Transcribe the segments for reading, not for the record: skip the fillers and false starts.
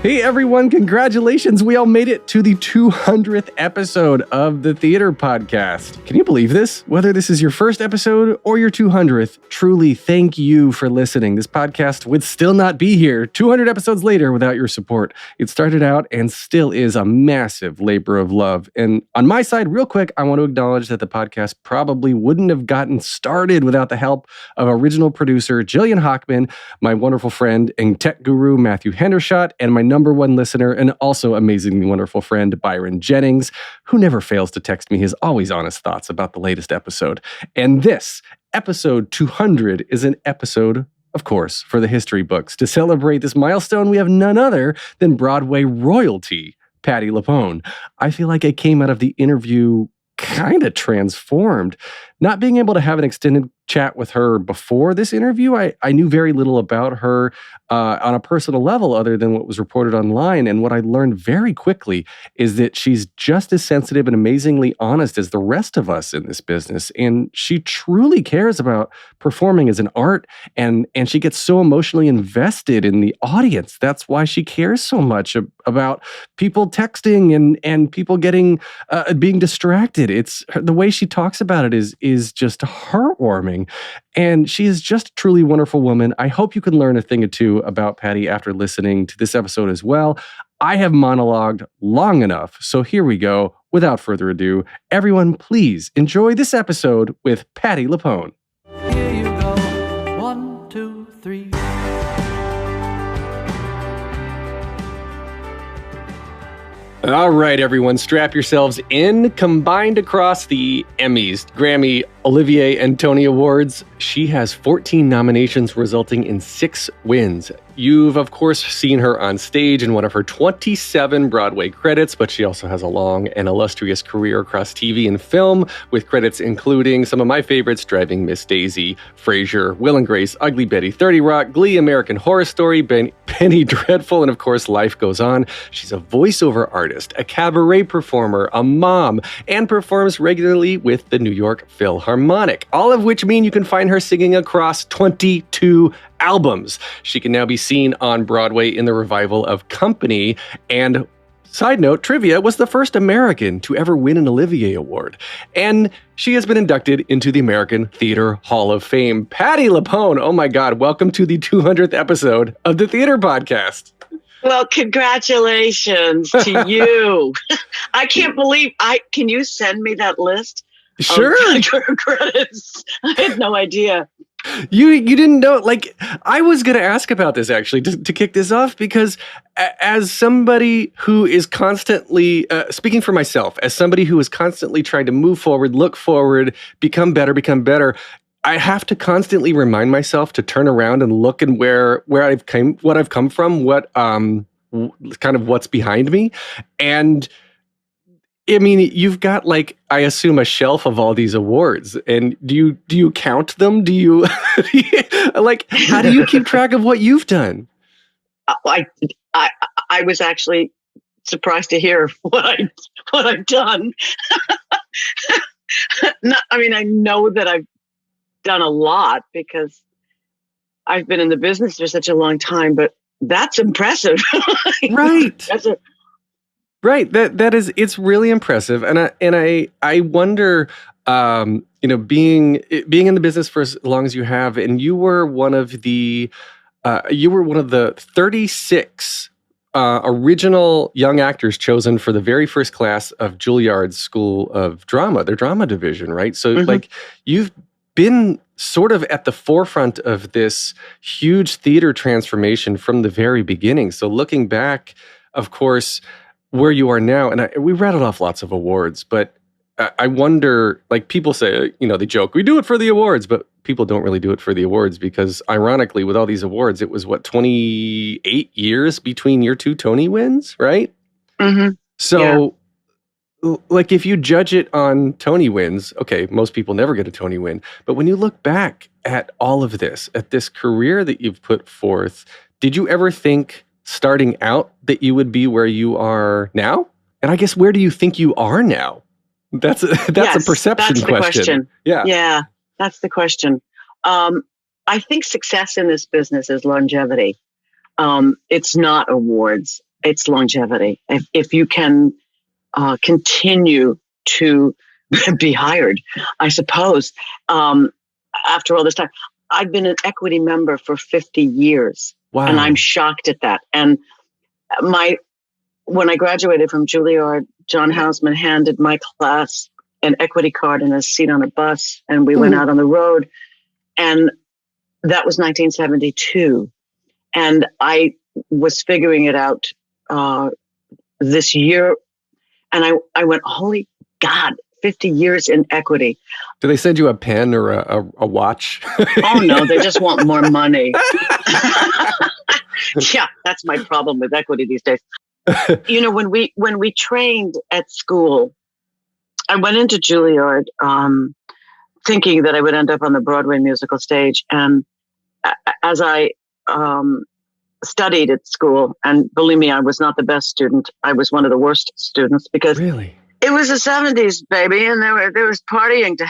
Hey everyone, congratulations. We all made it to the 200th episode of the Theater Podcast. Can you believe this? Whether this is your first episode or your 200th, truly thank you for listening. This podcast would still not be here 200 episodes later without your support. It started out and still is a massive labor of love. And on my side, real quick, I want to acknowledge that the podcast probably wouldn't have gotten started without the help of original producer Jillian Hockman, my wonderful friend and tech guru Matthew Hendershot, and my number one listener and also amazingly wonderful friend Byron Jennings, who never fails to text me his always honest thoughts about the latest episode. And this, episode 200, is an episode, of course, for the history books. To celebrate this milestone, we have none other than Broadway royalty, Patti LuPone. I feel like I came out of the interview kind of transformed. Not being able to have an extended chat with her before this interview, I knew very little about her on a personal level other than what was reported online. And what I learned very quickly is that she's just as sensitive and amazingly honest as the rest of us in this business. And she truly cares about performing as an art, and she gets so emotionally invested in the audience. That's why she cares so much about people texting and people getting being distracted. It's the way she talks about it is just heartwarming. And she is just a truly wonderful woman. I hope you can learn a thing or two about Patti after listening to this episode as well. I have monologued long enough, so here we go. Without further ado, everyone, please enjoy this episode with Patti LuPone. Here you go. 1, 2, 3. All right, everyone, strap yourselves in. Combined across the Emmys, Grammy, Olivier and Tony Awards, she has 14 nominations, resulting in 6 wins. You've, of course, seen her on stage in one of her 27 Broadway credits, but she also has a long and illustrious career across TV and film, with credits including some of my favorites: Driving Miss Daisy, Frasier, Will and Grace, Ugly Betty, 30 Rock, Glee, American Horror Story, Penny Dreadful, and of course, Life Goes On. She's a voiceover artist, a cabaret performer, a mom, and performs regularly with the New York Philharmonic, all of which mean you can find her singing across 22 albums. She can now be seen on Broadway in the revival of Company, and side note, trivia, was the first American to ever win an Olivier Award. And she has been inducted into the American Theater Hall of Fame. Patti LuPone, oh my God, welcome to the 200th episode of the Theater Podcast. Well, congratulations to you. I can't believe, can you send me that list? Sure. Credits. I had no idea. You didn't know, like, I was going to ask about this actually to kick this off, because as somebody who is constantly, speaking for myself, as somebody who is constantly trying to move forward, look forward, become better, I have to constantly remind myself to turn around and look and what I've come from, what kind of what's behind me. And I mean, you've got, like, I assume, a shelf of all these awards. And do you count them? Do you like, how do you keep track of what you've done? I was actually surprised to hear what I've done. I know that I've done a lot because I've been in the business for such a long time, but that's impressive. Right. Right. That is, it's really impressive. And I wonder, being in the business for as long as you have, and you were one of the 36 original young actors chosen for the very first class of Juilliard's School of Drama, their drama division, right? So like, you've been sort of at the forefront of this huge theater transformation from the very beginning. So looking back, of course, where you are now, and we rattled off lots of awards, but I wonder, like, people say, they joke, we do it for the awards, but people don't really do it for the awards, because ironically, with all these awards, it was 28 years between your 2 Tony wins, right? Mm-hmm. So, like, if you judge it on Tony wins, okay, most people never get a Tony win, but when you look back at all of this, at this career that you've put forth, did you ever think, starting out, that you would be where you are now? And I guess, where do you think you are now? That's a perception question. Yeah, that's the question. I think success in this business is longevity. It's not awards. it's longevity. If you can continue to be hired, I suppose. After all this time, I've been an equity member for 50 years. Wow. And I'm shocked at that. And when I graduated from Juilliard, John Houseman handed my class an equity card and a seat on a bus. And we went out on the road. And that was 1972. And I was figuring it out this year. And I went, holy God, 50 years in equity. Do they send you a pen or a watch? Oh, no, they just want more money. Yeah, that's my problem with equity these days. You know, when we trained at school, I went into Juilliard thinking that I would end up on the Broadway musical stage. And as I studied at school, and believe me, I was not the best student. I was one of the worst students because really? It was the 70s, baby, and there was partying to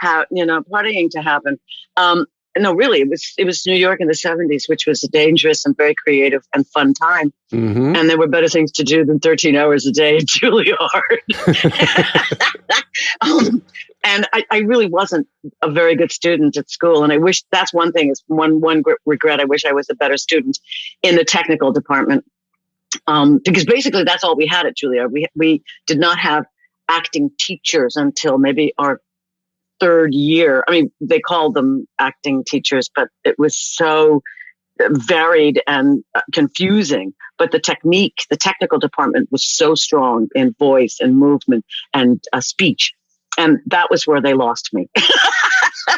partying to happen. No, really, it was New York in the 70s, which was a dangerous and very creative and fun time. Mm-hmm. And there were better things to do than 13 hours a day at Juilliard. And I really wasn't a very good student at school. And I wish that's one thing is one regret. I wish I was a better student in the technical department. Because basically that's all we had at Juilliard. We did not have acting teachers until maybe our third year. I mean, they called them acting teachers, but it was so varied and confusing. But the technical department was so strong in voice and movement and speech. And that was where they lost me.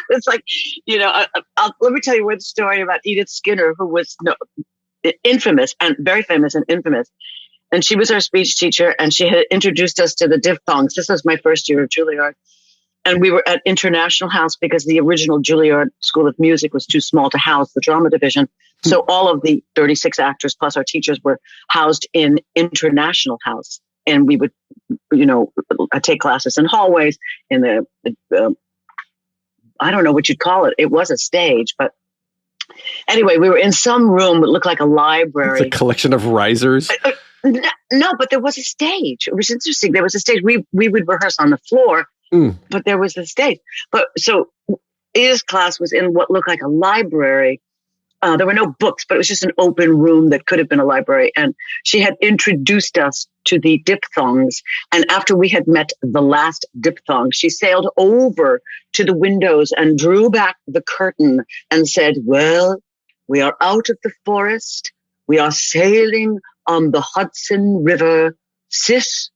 It's like, let me tell you one story about Edith Skinner, who was infamous and very famous and infamous. And she was our speech teacher, and she had introduced us to the diphthongs. This was my first year at Juilliard. And we were at International House because the original Juilliard School of Music was too small to house the drama division. So all of the 36 actors plus our teachers were housed in International House. And we would, take classes in hallways, in the I don't know what you'd call it. It was a stage, but anyway, we were in some room that looked like a library. It's a collection of risers. No, but there was a stage. It was interesting. There was a stage. We would rehearse on the floor, but there was a stage. But so Edith's class was in what looked like a library. There were no books, but it was just an open room that could have been a library. And she had introduced us to the diphthongs. And after we had met the last diphthong, she sailed over to the windows and drew back the curtain and said, well, we are out of the forest. We are sailing on the Hudson River. Sis,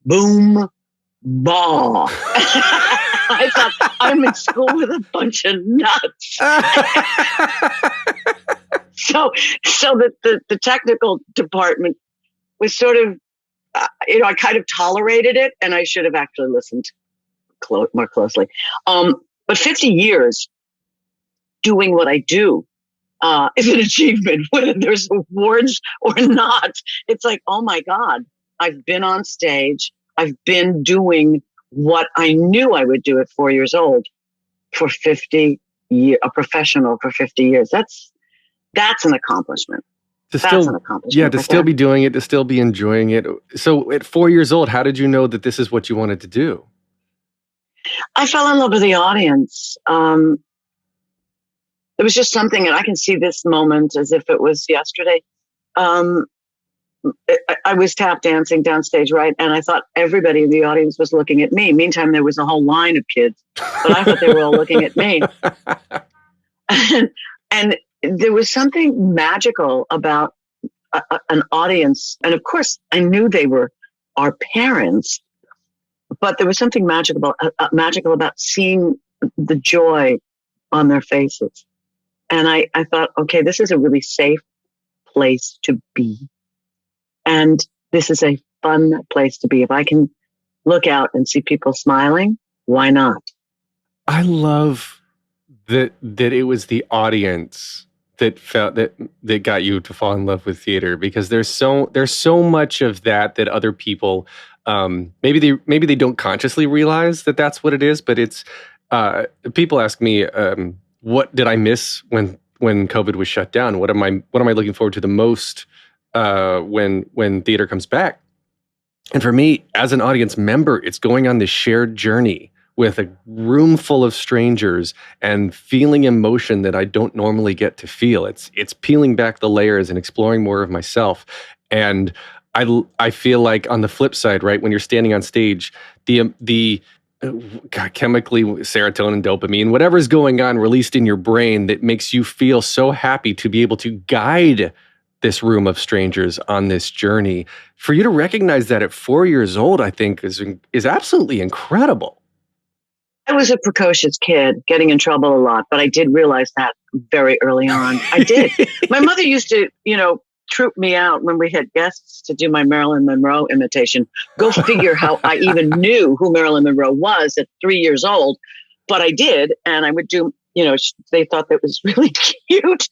boom, bah. I thought, I'm in school with a bunch of nuts. So the technical department was sort of, I kind of tolerated it, and I should have actually listened more closely. But 50 years doing what I do is an achievement, whether there's awards or not. It's like, oh my God, I've been on stage. I've been doing what I knew I would do at 4 years old for 50 years, a professional for 50 years. That's an accomplishment. That's an accomplishment. Yeah, to still be doing it, to still be enjoying it. So at 4 years old, how did you know that this is what you wanted to do? I fell in love with the audience. It was just something, and I can see this moment as if it was yesterday. I was tap dancing downstage, right? And I thought everybody in the audience was looking at me. Meantime, there was a whole line of kids, but I thought they were all looking at me. And there was something magical about an audience. And of course, I knew they were our parents, but there was something magical about seeing the joy on their faces. And I thought, okay, this is a really safe place to be. And this is a fun place to be. If I can look out and see people smiling, why not? I love that it was the audience that felt that got you to fall in love with theater, because there's so much of that other people maybe they don't consciously realize that that's what it is, but it's people ask me what did I miss when COVID was shut down? What am I looking forward to the most when theater comes back. And for me, as an audience member, it's going on this shared journey with a room full of strangers and feeling emotion that I don't normally get to feel. It's peeling back the layers and exploring more of myself. And I feel like on the flip side, right, when you're standing on stage, the chemically serotonin, dopamine, whatever's going on released in your brain that makes you feel so happy to be able to guide this room of strangers on this journey. For you to recognize that at 4 years old, I think is absolutely incredible. I was a precocious kid, getting in trouble a lot, but I did realize that very early on. I did. My mother used to, troop me out when we had guests to do my Marilyn Monroe imitation. Go figure how I even knew who Marilyn Monroe was at 3 years old, but I did, and I would do. They thought that was really cute.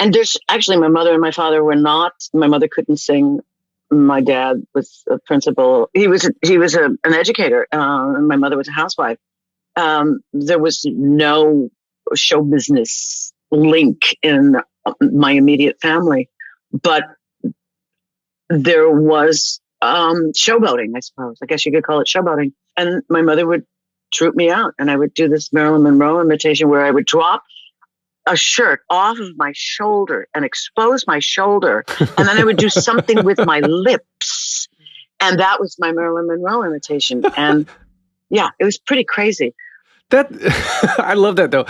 And there's actually, my mother and my father were not. My mother couldn't sing. My dad was a principal. He was an educator, and my mother was a housewife. There was no show business link in my immediate family, but there was showboating, I suppose. I guess you could call it showboating. And my mother would troop me out, and I would do this Marilyn Monroe imitation where I would drop a shirt off of my shoulder and expose my shoulder, and then I would do something with my lips, and that was my Marilyn Monroe imitation. And yeah, it was pretty crazy. That I love that though.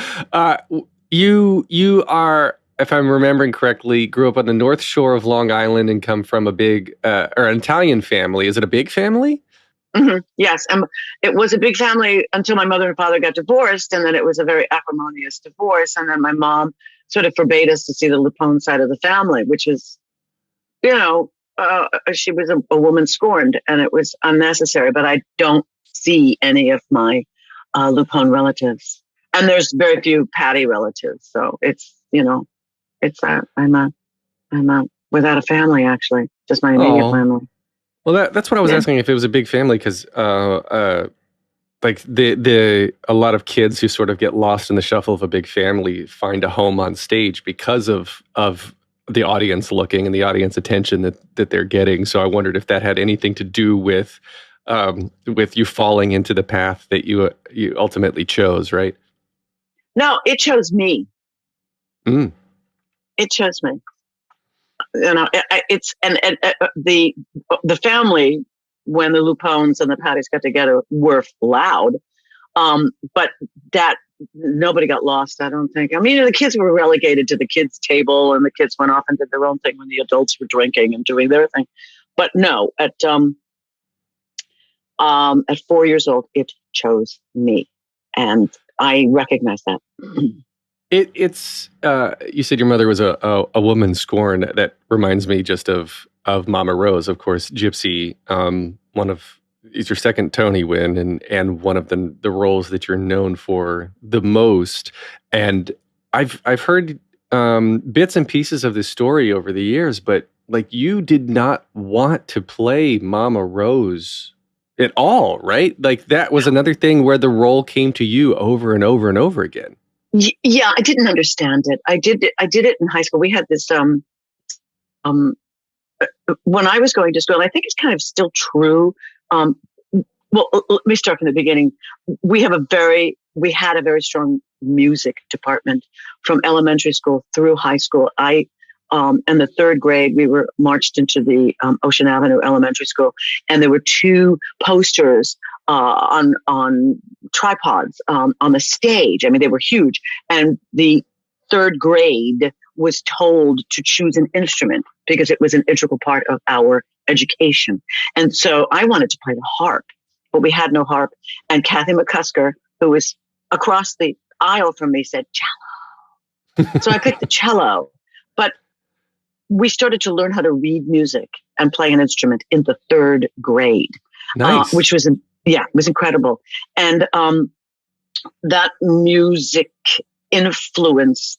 You are, if I'm remembering correctly, grew up on the North Shore of Long Island and come from a big or an Italian family. Is it a big family? Mm-hmm. Yes, and it was a big family until my mother and father got divorced, and then it was a very acrimonious divorce. And then my mom sort of forbade us to see the LuPone side of the family, which is, she was a woman scorned, and it was unnecessary. But I don't see any of my LuPone relatives, and there's very few Patti relatives. So it's I'm without a family, actually, just my immediate family. Well, that's what I was asking, if it was a big family, because like a lot of kids who sort of get lost in the shuffle of a big family find a home on stage because of the audience looking and the audience attention that they're getting. So I wondered if that had anything to do with you falling into the path that you ultimately chose, right? No, it chose me. Mm. It chose me. It's the family, when the LuPones and the Pattis got together, were loud, but that nobody got lost. I don't think. I mean, the kids were relegated to the kids' table, and the kids went off and did their own thing when the adults were drinking and doing their thing. But no, at 4 years old, it chose me, and I recognize that. It's you said your mother was a woman scorned. That reminds me just of Mama Rose, of course. Gypsy, is your second Tony win, and one of the roles that you're known for the most. And I've heard bits and pieces of this story over the years, but like, you did not want to play Mama Rose at all, right? Like, that was another thing where the role came to you over and over and over again. Yeah, I didn't understand it. I did it in high school. We had this when I was going to school, and I think it's kind of still true. Well, let me start from the beginning. We had a very strong music department from elementary school through high school. In the third grade, we were marched into the Ocean Avenue Elementary School, and there were two posters on tripods on the stage. I mean, they were huge. And the third grade was told to choose an instrument because it was an integral part of our education. And so I wanted to play the harp, but we had no harp. And Kathy McCusker, who was across the aisle from me, said cello. So I picked the cello. But we started to learn how to read music and play an instrument in the third grade, nice. Which was it was incredible. And that music influence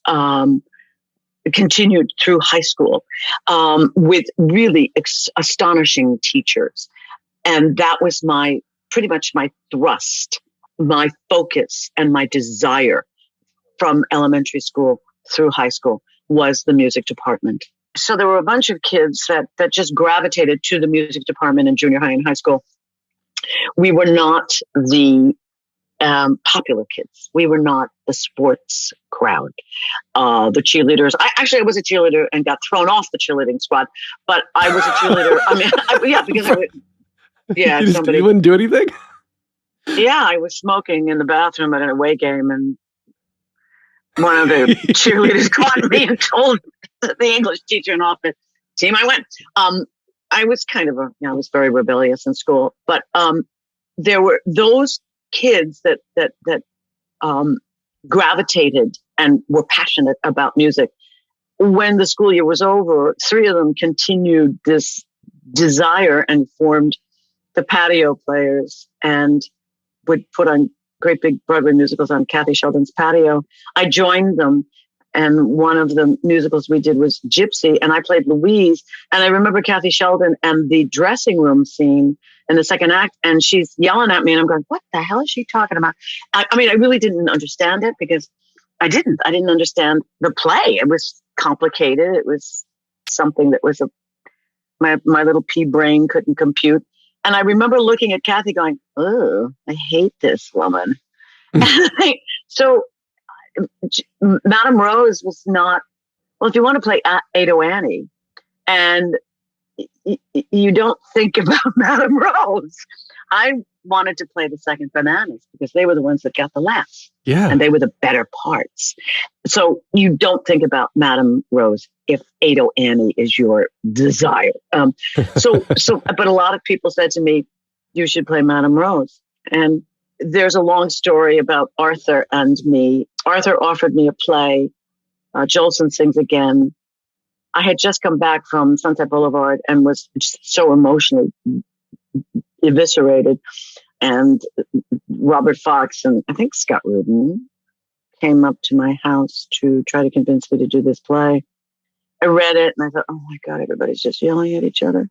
continued through high school with really astonishing teachers. And that was pretty much my thrust, my focus, and my desire from elementary school through high school was the music department. so there were a bunch of kids that just gravitated to the music department in junior high and high school. We were not the popular kids. We were not the sports crowd. The cheerleaders. I was a cheerleader and got thrown off the cheerleading squad, but I was a cheerleader. I mean, because I would. Yeah, you wouldn't do anything. Yeah, I was smoking in the bathroom at an away game, and one of the cheerleaders caught me and told the English teacher and off the team I went. I was I was very rebellious in school, but there were those kids that gravitated and were passionate about music. When the school year was over, 3 of them continued this desire and formed the Patio Players and would put on great big Broadway musicals on Kathy Sheldon's patio. I joined them, and one of the musicals we did was Gypsy, and I played Louise. And I remember Kathy Sheldon and the dressing room scene in the second act, and she's yelling at me, and I'm going, what the hell is she talking about? I mean, I really didn't understand it because I didn't understand the play. It was complicated. It was something that was my little pea brain couldn't compute. And I remember looking at Kathy going, oh, I hate this woman. So Madame Rose was not, well, if you want to play Ado Annie and you don't think about Madame Rose, I wanted to play the second Bananas because they were the ones that got the laughs. Yeah. And they were the better parts. So you don't think about Madame Rose if Ado Annie is your desire. But a lot of people said to me, you should play Madame Rose. And there's a long story about Arthur and me. Arthur offered me a play. Jolson Sings Again. I had just come back from Sunset Boulevard and was just so emotionally eviscerated. And Robert Fox and I think Scott Rudin came up to my house to try to convince me to do this play. I read it and I thought, oh my God, everybody's just yelling at each other.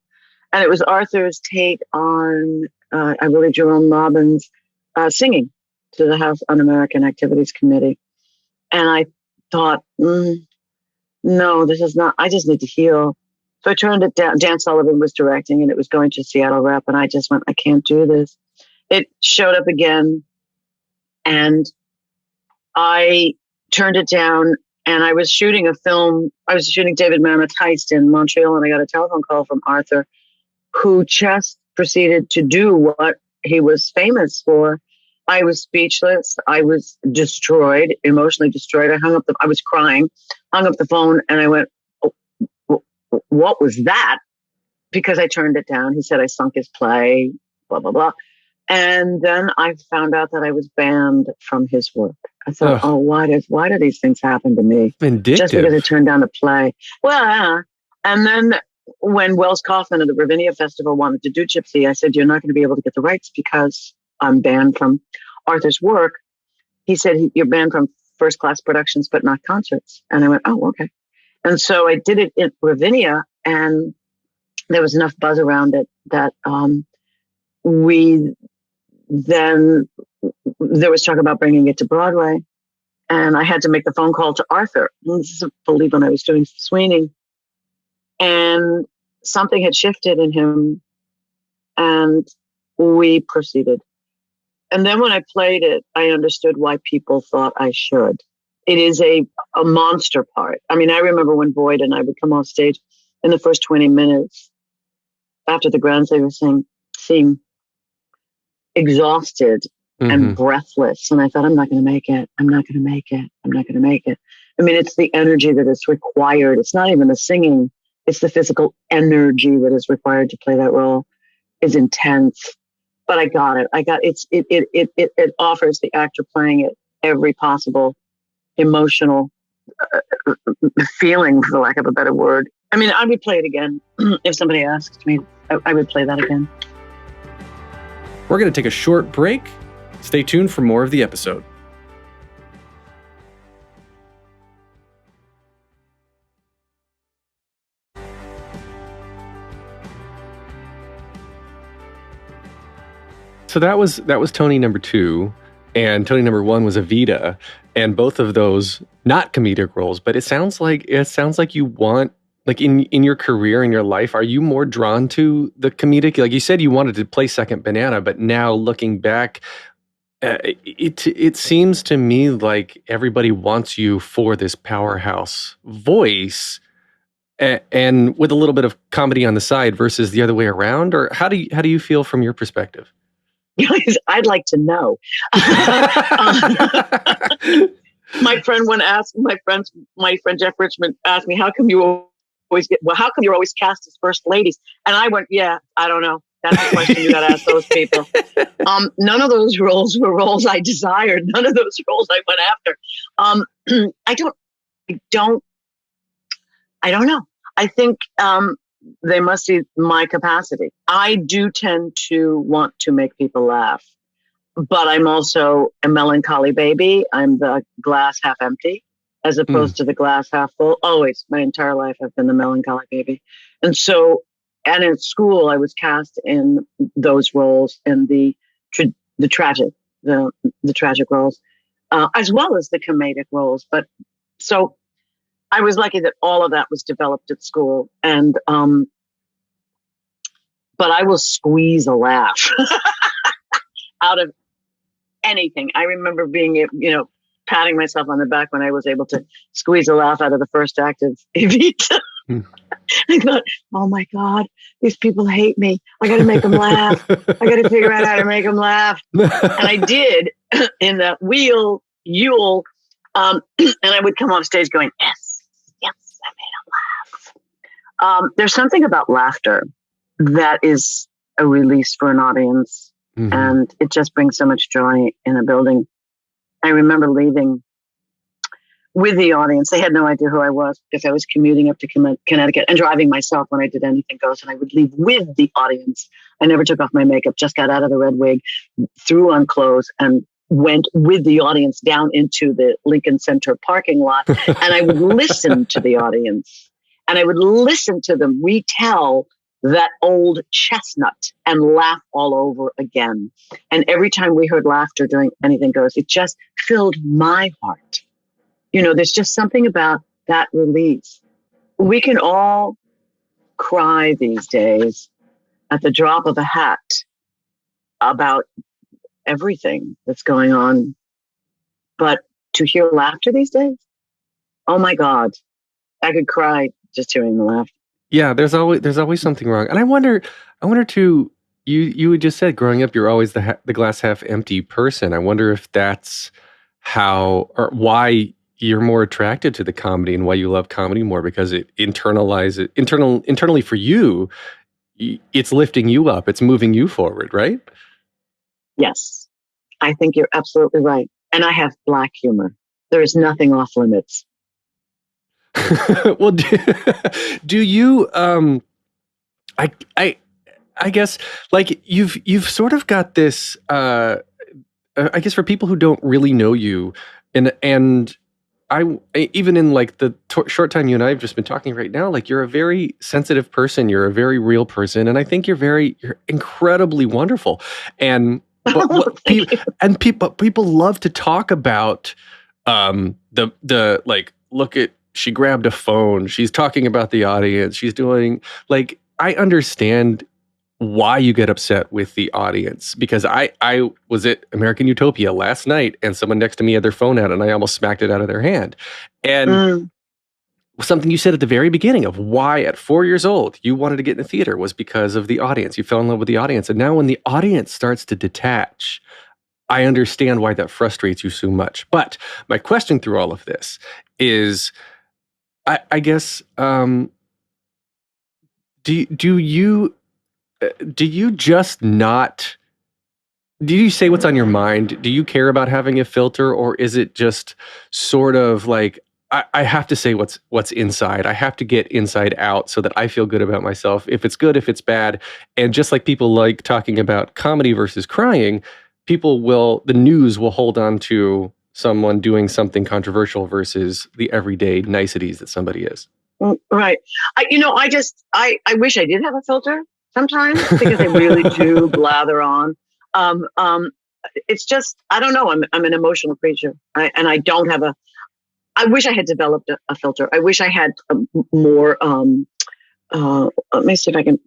And it was Arthur's take on, I believe, Jerome Robbins singing to the House Un-American Activities Committee. And I thought, no, this is not, I just need to heal. So I turned it down. Dan Sullivan was directing and it was going to Seattle Rep. And I just went, I can't do this. It showed up again and I turned it down, and I was shooting a film. I was shooting David Mamet's Heist in Montreal, and I got a telephone call from Arthur, who just proceeded to do what he was famous for. I was speechless. I was destroyed, emotionally destroyed. I was crying, hung up the phone, and I went, oh, what was that? Because I turned it down. He said I sunk his play, blah, blah, blah. And then I found out that I was banned from his work. I thought, why do these things happen to me? Vindictive. Just because I turned down a play. Well, yeah. And then when Wells Kaufman of the Ravinia Festival wanted to do Gypsy, I said, you're not going to be able to get the rights because I'm banned from Arthur's work. He said, you're banned from first class productions, but not concerts. And I went, oh, okay. And so I did it in Ravinia, and there was enough buzz around it that then there was talk about bringing it to Broadway, and I had to make the phone call to Arthur. And this is, I believe, when I was doing Sweeney, and something had shifted in him, and we proceeded. And then when I played it, I understood why people thought I should. It is a monster part. I mean, I remember when Boyd and I would come off stage in the first 20 minutes after the Groundsaver seemed exhausted and breathless. And I thought, I'm not going to make it. I'm not going to make it. I'm not going to make it. I mean, it's the energy that is required. It's not even the singing. It's the physical energy that is required to play that role is intense. But I got it. It offers the actor playing it every possible emotional feeling, for the lack of a better word. I mean, I would play it again. If somebody asked me, I would play that again. We're going to take a short break. Stay tuned for more of the episode. So that was Tony number 2, and Tony number 1 was Evita, and both of those not comedic roles. But it sounds like you want like in your career, in your life, are you more drawn to the comedic? Like you said, you wanted to play second banana, but now looking back, it seems to me like everybody wants you for this powerhouse voice, and with a little bit of comedy on the side versus the other way around. Or how do you feel from your perspective? I'd like to know. My friend Jeff Richmond asked me, how come you're always cast as first ladies? And I went, yeah, I don't know. That's a question you got to ask those people. None of those roles were roles I desired. None of those roles I went after. I don't know. I think they must see my capacity. I do tend to want to make people laugh, but I'm also a melancholy baby. I'm the glass half empty as opposed to the glass half full. Always, my entire life, I've been the melancholy baby. And in school, I was cast in those roles, in the tragic roles, as well as the comedic roles. But so I was lucky that all of that was developed at school, and but I will squeeze a laugh out of anything. I remember being, patting myself on the back when I was able to squeeze a laugh out of the first act of Evita. I thought, oh my God, these people hate me. I got to make them laugh. I got to figure out how to make them laugh. And I did in the Yule, and I would come off stage going, yes, I made them laugh. There's something about laughter that is a release for an audience, and it just brings so much joy in a building. I remember leaving with the audience. They had no idea who I was because I was commuting up to Connecticut and driving myself when I did Anything Goes. And I would leave with the audience. I never took off my makeup, just got out of the red wig, threw on clothes, and went with the audience down into the Lincoln Center parking lot. And I would listen to the audience, and I would listen to them retell that old chestnut and laugh all over again. And every time we heard laughter during Anything Goes, it just filled my heart. There's just something about that release. We can all cry these days at the drop of a hat about everything that's going on. But to hear laughter these days, oh my God, I could cry just hearing the laugh. Yeah, there's always something wrong. And I wonder too, you had just said growing up, you're always the glass half empty person. I wonder if that's how or why you're more attracted to the comedy and why you love comedy more, because it internally for you, it's lifting you up. It's moving you forward, right? Yes, I think you're absolutely right. And I have black humor. There is nothing off limits. Well, do you, I guess, like you've sort of got this, I guess for people who don't really know you, and I even in like the short time you and I have just been talking right now, like you're a very sensitive person, you're a very real person, and I think you're incredibly wonderful. And people love to talk about the like, look at, she grabbed a phone, she's talking about the audience, she's doing, like, I understand why you get upset with the audience, because I was at American Utopia last night and someone next to me had their phone out and I almost smacked it out of their hand. And something you said at the very beginning of why at 4 years old you wanted to get in the theater was because of the audience. You fell in love with the audience. And now when the audience starts to detach, I understand why that frustrates you so much. But my question through all of this is, I guess, do you just not, do you say what's on your mind? Do you care about having a filter, or is it just sort of like, I have to say what's inside. I have to get inside out so that I feel good about myself. If it's good, if it's bad. And just like people like talking about comedy versus crying, the news will hold on to someone doing something controversial versus the everyday niceties that somebody is. Right. I wish I did have a filter sometimes, because I really do blather on. It's just, I don't know. I'm an emotional creature, and I don't have I wish I had developed a filter. I wish I had more. Let me see if I can.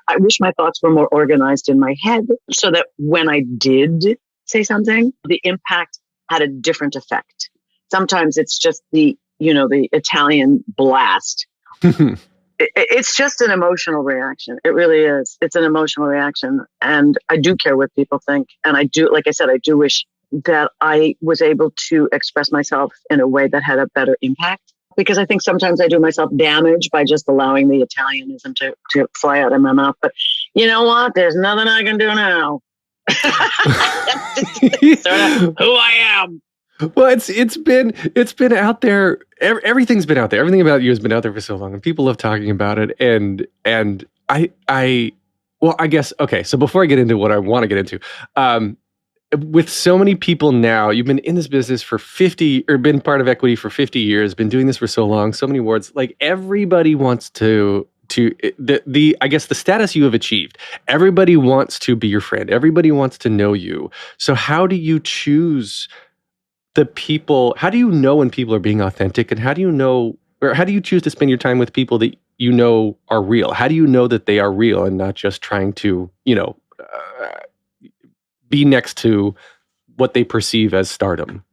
I wish my thoughts were more organized in my head so that when I did say something, the impact had a different effect. Sometimes it's just the Italian blast. It's just an emotional reaction. It really is. It's an emotional reaction. And I do care what people think. And I do, like I said, I do wish that I was able to express myself in a way that had a better impact. Because I think sometimes I do myself damage by just allowing the Italianism to fly out of my mouth. But you know what? There's nothing I can do now. That's sort of who I am. Well, it's been out there. Everything's been out there. Everything about you has been out there for so long, and people love talking about it. And I guess okay. So before I get into what I want to get into, with so many people now, you've been in this business for 50 or been part of Equity for 50 years, been doing this for so long, so many awards. Like everybody wants to I guess the status you have achieved. Everybody wants to be your friend. Everybody wants to know you. So how do you choose the people? How do you know when people are being authentic, and how do you choose to spend your time with people that you know are real? How do you know that they are real and not just trying to, be next to what they perceive as stardom?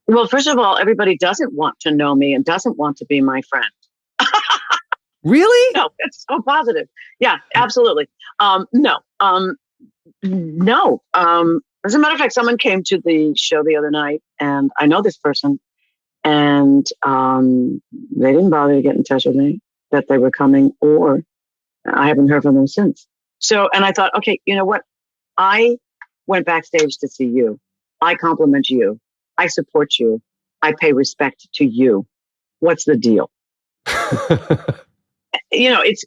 Well, first of all, everybody doesn't want to know me and doesn't want to be my friend. Really? No, it's so positive. Yeah, absolutely. No. As a matter of fact, someone came to the show the other night, and I know this person, and they didn't bother to get in touch with me that they were coming, or I haven't heard from them since. So, and I thought, okay, you know what? I went backstage to see you. I compliment you. I support you. I pay respect to you. What's the deal? It's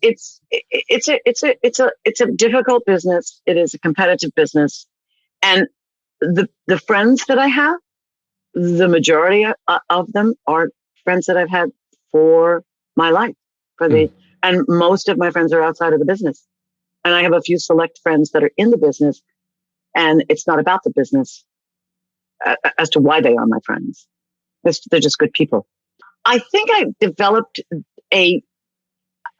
a difficult business. It is a competitive business, and the friends that I have, the majority of them are friends that I've had for my life. And most of my friends are outside of the business, and I have a few select friends that are in the business. And it's not about the business as to why they are my friends. They're just good people. I think I developed I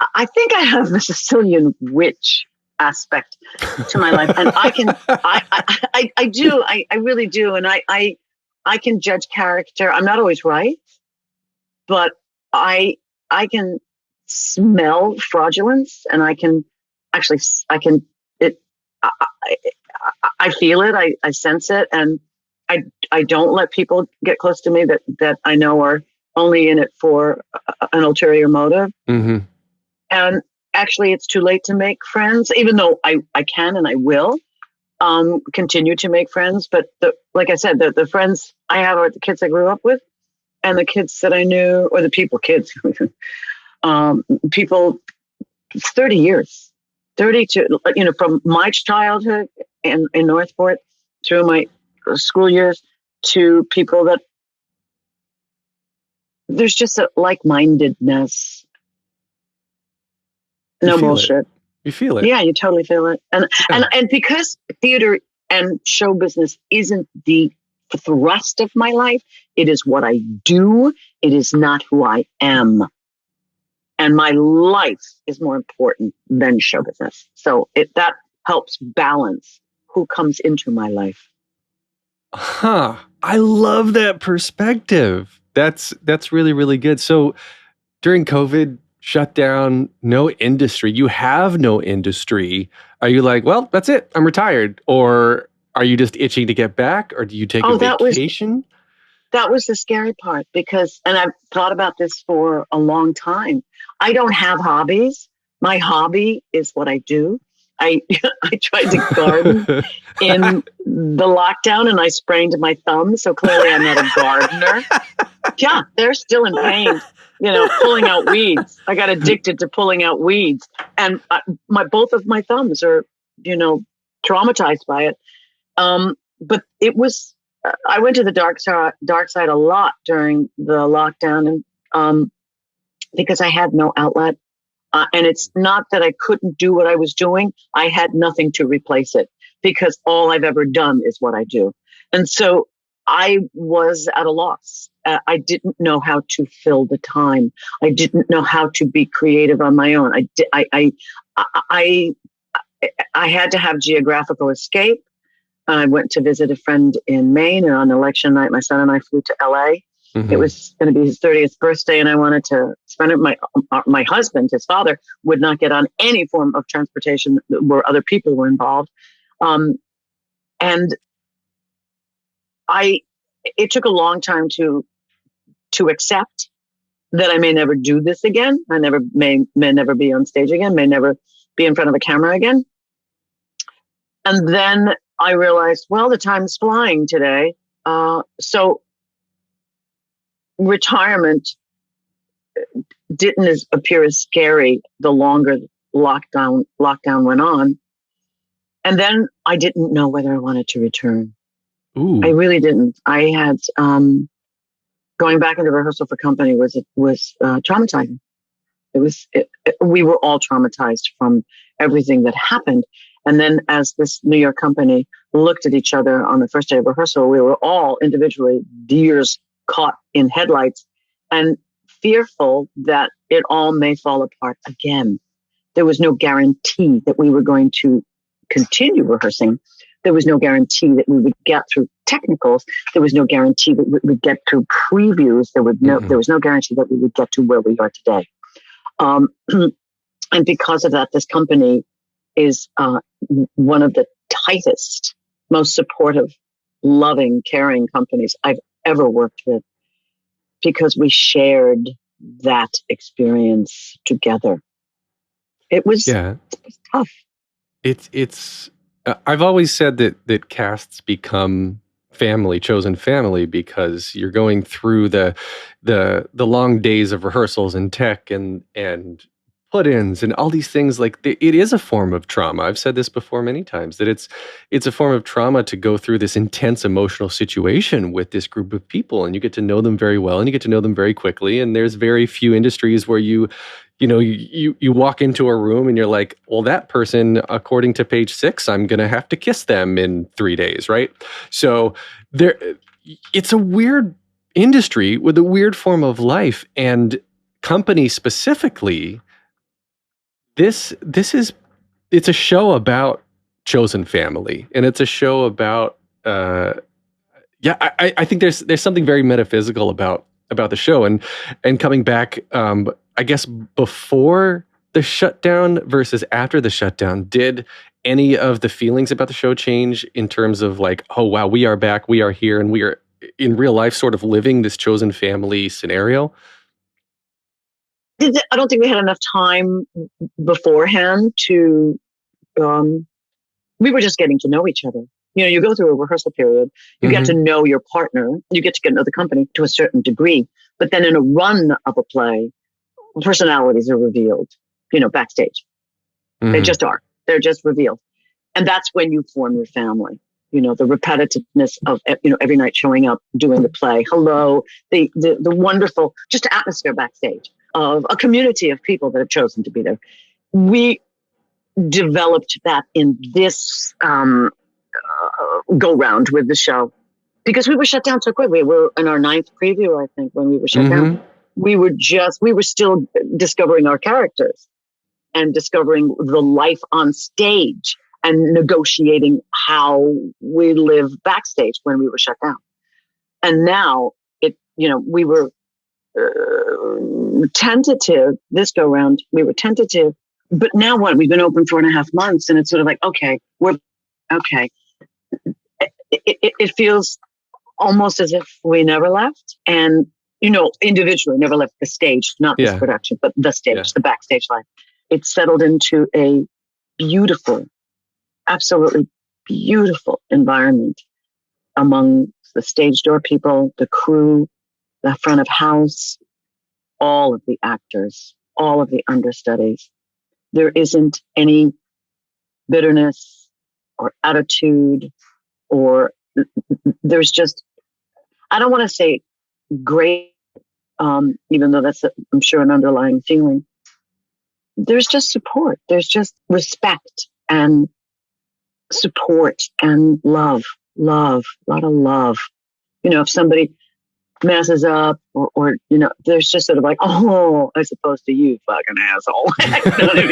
have the Sicilian witch aspect to my life. And I really do. And I can judge character. I'm not always right, but I can smell fraudulence, and I feel it. I sense it, and I don't let people get close to me that I know are only in it for an ulterior motive. Mm-hmm. And actually, it's too late to make friends, even though I can and I will continue to make friends. But like I said, the friends I have are the kids I grew up with, and the kids that I knew, or the kids, people 30 years. 32, from my childhood in Northport through my school years to people that there's just a like-mindedness. No bullshit. You feel it. Yeah, you totally feel it. And because theater and show business isn't the thrust of my life, it is what I do. It is not who I am. And my life is more important than show business. So that helps balance who comes into my life. Huh. I love that perspective. That's really, really good. So during COVID shutdown, no industry. You have no industry. Are you like, well, that's it, I'm retired? Or are you just itching to get back? Or do you take a vacation? That was the scary part, because, and I've thought about this for a long time. I don't have hobbies. My hobby is what I do. I tried to garden in the lockdown, and I sprained my thumb. So clearly I'm not a gardener. Yeah, they're still in pain, pulling out weeds. I got addicted to pulling out weeds, and both of my thumbs are, traumatized by it. But it was, I went to the dark side a lot during the lockdown, and because I had no outlet. And it's not that I couldn't do what I was doing. I had nothing to replace it, because all I've ever done is what I do. And so I was at a loss. I didn't know how to fill the time. I didn't know how to be creative on my own. I had to have geographical escape. I went to visit a friend in Maine, and on election night, my son and I flew to LA. Mm-hmm. It was going to be his 30th birthday, and I wanted to spend it. My husband, his father, would not get on any form of transportation where other people were involved. And it took a long time to accept that I may never do this again. I may never be on stage again, may never be in front of a camera again. And then I realized, well, the time's flying today. So retirement didn't appear as scary the longer lockdown went on. And then I didn't know whether I wanted to return. Ooh. I really didn't. I had going back into rehearsal for company was traumatizing. We were all traumatized from everything that happened. And then as this New York company looked at each other on the first day of rehearsal, we were all individually deers caught in headlights and fearful that it all may fall apart again. There was no guarantee that we were going to continue rehearsing. There was no guarantee that we would get through technicals. There was no guarantee that we would get through previews. There was no guarantee that we would get to where we are today. And because of that, this company is one of the tightest, most supportive, loving, caring companies I've ever worked with, because we shared that experience together. It was tough. It's. I've always said that casts become chosen family, because you're going through the long days of rehearsals and tech and put-ins and all these things. Like, it is a form of trauma. I've said this before many times, that it's a form of trauma to go through this intense emotional situation with this group of people, and you get to know them very well, and you get to know them very quickly. And there's very few industries where you walk into a room and you're like, well, that person, according to page 6, I'm going to have to kiss them in 3 days, right? So it's a weird industry with a weird form of life, and company specifically. It's a show about chosen family, and it's a show about I think there's something very metaphysical about the show, and coming back, I guess before the shutdown versus after the shutdown, did any of the feelings about the show change in terms of like, oh wow, we are back, we are here, and we are in real life sort of living this chosen family scenario? I don't think we had enough time beforehand to, we were just getting to know each other. You go through a rehearsal period, you get to know your partner, you get to know the company to a certain degree, but then in a run of a play, personalities are revealed, backstage. They just are. They're just revealed. And that's when you form your family. The repetitiveness of, every night showing up, doing the play. Hello, the wonderful, just atmosphere backstage of a community of people that have chosen to be there. We developed that in this go round with the show, because we were shut down so quick. We were in our 9th preview, I think, when we were shut down. We were still discovering our characters and discovering the life on stage and negotiating how we live backstage when we were shut down. And now we were tentative this go round. We were tentative, but now what? We've been open 4.5 months, and it's sort of like, okay, we're okay. It feels almost as if we never left, and individually never left the stage, not this production, but the stage, the backstage life. It's settled into a beautiful, absolutely beautiful environment among the stage door people, the crew, the front of house, all of the actors, all of the understudies. There isn't any bitterness or attitude, or there's just, I don't want to say great, even though that's, I'm sure, an underlying feeling. There's just support. There's just respect and support and love, a lot of love. if somebody messes up or there's just sort of like, oh, as opposed to you fucking asshole. You know what I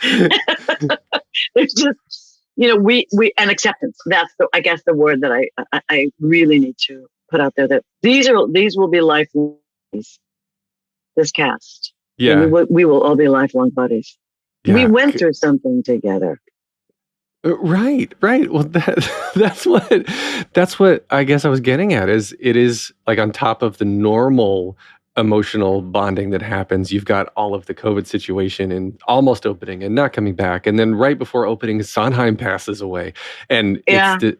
mean? There's just, we and acceptance. That's I guess the word that I really need to put out there, that these will be lifelong buddies, this cast. Yeah. We will all be lifelong buddies. Yeah. We went through something together. Right. Well, that's what I guess I was getting at, is it is like on top of the normal emotional bonding that happens, you've got all of the COVID situation and almost opening and not coming back. And then right before opening, Sondheim passes away. And it's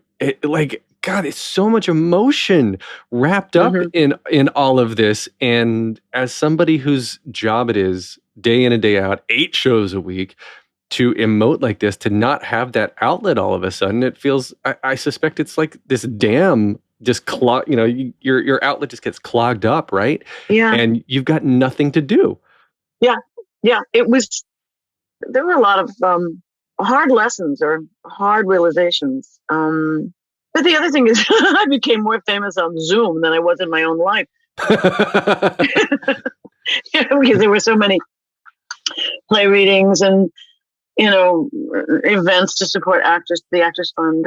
God, it's so much emotion wrapped up in all of this. And as somebody whose job it is day in and day out, 8 shows a week, to emote like this, to not have that outlet all of a sudden, it feels, I suspect it's like this dam just your outlet just gets clogged up, right? Yeah. And you've got nothing to do. Yeah. There were a lot of hard lessons or hard realizations. But the other thing is I became more famous on Zoom than I was in my own life. Because there were so many play readings and events to support actors, the Actors Fund.